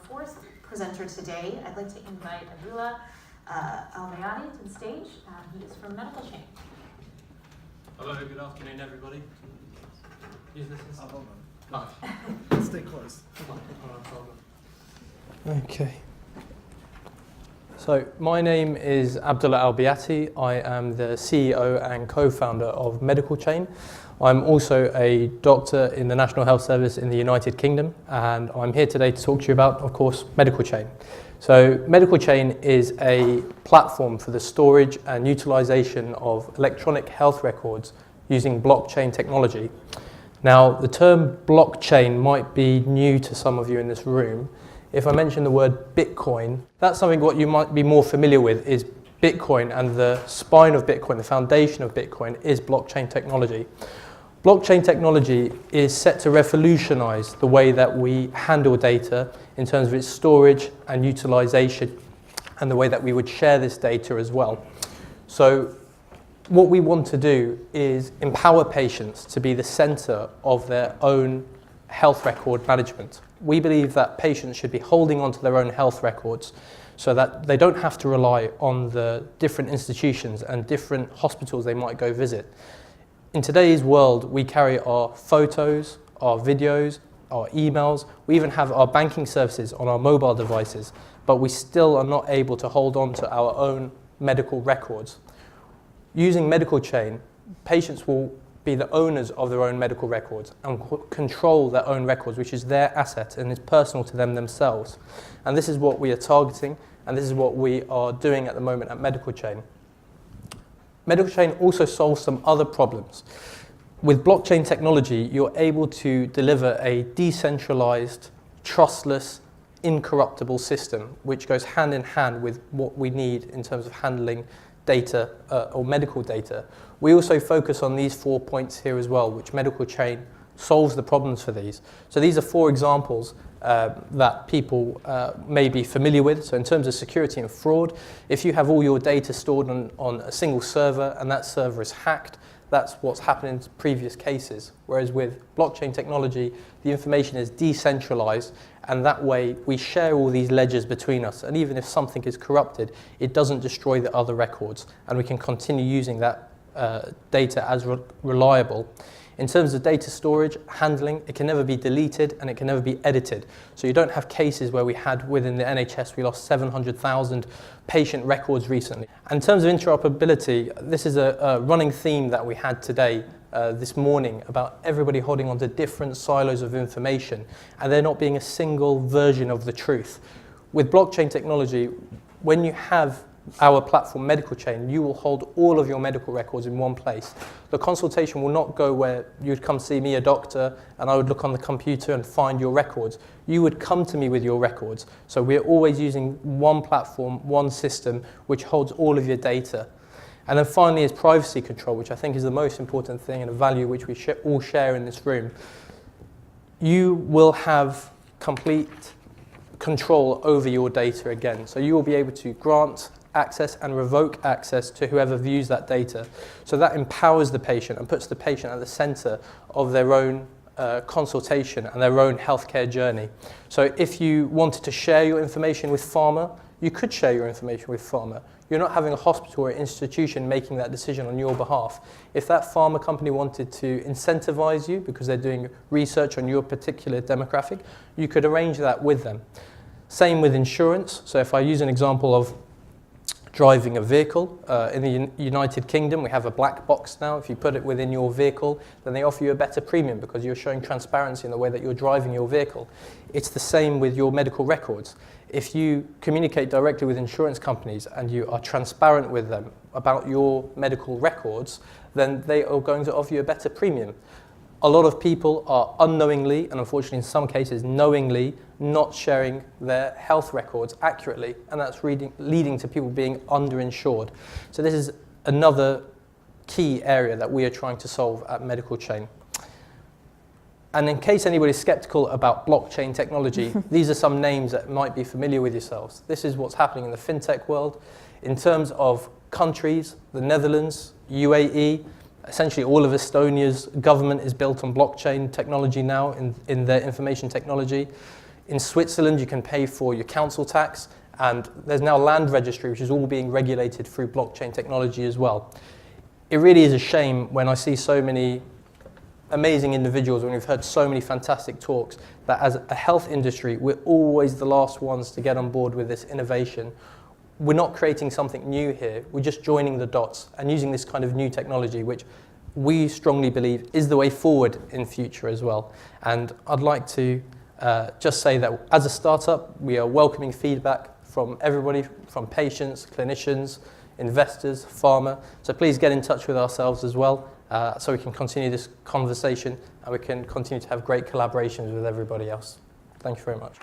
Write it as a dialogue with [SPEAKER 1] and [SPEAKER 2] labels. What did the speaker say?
[SPEAKER 1] fourth presenter today. I'd like to invite Abdullah Al-Bayati to the stage. He is from Medicalchain.
[SPEAKER 2] Hello, good afternoon, everybody. Use this as
[SPEAKER 3] Stay close.
[SPEAKER 4] Okay. So my name is Abdullah Al-Bayati. I am the CEO and co-founder of Medicalchain. I'm also a doctor in the National Health Service in the United Kingdom, and I'm here today to talk to you about, of course, Medicalchain. So Medicalchain is a platform for the storage and utilization of electronic health records using blockchain technology. Now, the term blockchain might be new to some of you in this room. If I mention the word Bitcoin, that's something what you might be more familiar with is Bitcoin, and the spine of Bitcoin, the foundation of Bitcoin, is blockchain technology. Blockchain technology is set to revolutionize the way that we handle data in terms of its storage and utilization, and the way that we would share this data as well. So what we want to do is empower patients to be the center of their own health record management. We believe that patients should be holding onto their own health records so that they don't have to rely on the different institutions and different hospitals they might go visit. In today's world, we carry our photos, our videos, our emails, we even have our banking services on our mobile devices, but we still are not able to hold on to our own medical records. Using Medicalchain, patients will be the owners of their own medical records and control their own records, which is their asset and is personal to them themselves. And this is what we are targeting, and this is what we are doing at the moment at Medicalchain. Medicalchain also solves some other problems. With blockchain technology, you're able to deliver a decentralized, trustless, incorruptible system, which goes hand in hand with what we need in terms of handling data or medical data. We also focus on these 4 points here as well, which Medicalchain solves the problems for these. So these are 4 examples that people may be familiar with. So in terms of security and fraud, if you have all your data stored on a single server and that server is hacked, that's what's happened in previous cases. Whereas with blockchain technology, the information is decentralized, and that way we share all these ledgers between us. And even if something is corrupted, it doesn't destroy the other records, and we can continue using that data as reliable. In terms of data storage, handling, it can never be deleted and it can never be edited. So you don't have cases where we had within the NHS, we lost 700,000 patient records recently. And in terms of interoperability, this is a running theme that we had today, this morning, about everybody holding on to different silos of information and there not being a single version of the truth. With blockchain technology, when you have our platform Medicalchain, you will hold all of your medical records in one place. The consultation will not go where you'd come see me, a doctor, and I would look on the computer and find your records. You would come to me with your records. So we're always using one platform, one system, which holds all of your data. And then finally is privacy control, which I think is the most important thing and a value which we all share in this room. You will have complete control over your data again. So you will be able to grant access and revoke access to whoever views that data. So that empowers the patient and puts the patient at the center of their own consultation and their own healthcare journey. So if you wanted to share your information with pharma, you could share your information with pharma. You're not having a hospital or institution making that decision on your behalf. If that pharma company wanted to incentivize you because they're doing research on your particular demographic, you could arrange that with them. Same with insurance. So if I use an example of driving a vehicle, in the United Kingdom, we have a black box now. If you put it within your vehicle, then they offer you a better premium because you're showing transparency in the way that you're driving your vehicle. It's the same with your medical records. If you communicate directly with insurance companies and you are transparent with them about your medical records, then they are going to offer you a better premium. A lot of people are unknowingly, and unfortunately in some cases knowingly, not sharing their health records accurately, and that's leading to people being underinsured. So this is another key area that we are trying to solve at Medicalchain. And in case anybody's skeptical about blockchain technology, these are some names that might be familiar with yourselves. This is what's happening in the fintech world. In terms of countries, the Netherlands, UAE, essentially all of Estonia's government is built on blockchain technology now in their information technology. In Switzerland, you can pay for your council tax, and there's now land registry, which is all being regulated through blockchain technology as well. It really is a shame when I see so many amazing individuals, when we've heard so many fantastic talks, that as a health industry, we're always the last ones to get on board with this innovation. We're not creating something new here, we're just joining the dots and using this kind of new technology, which we strongly believe is the way forward in future as well. And I'd like to just say that as a startup, we are welcoming feedback from everybody, from patients, clinicians, investors, pharma. So please get in touch with ourselves as well, so we can continue this conversation and we can continue to have great collaborations with everybody else. Thank you very much.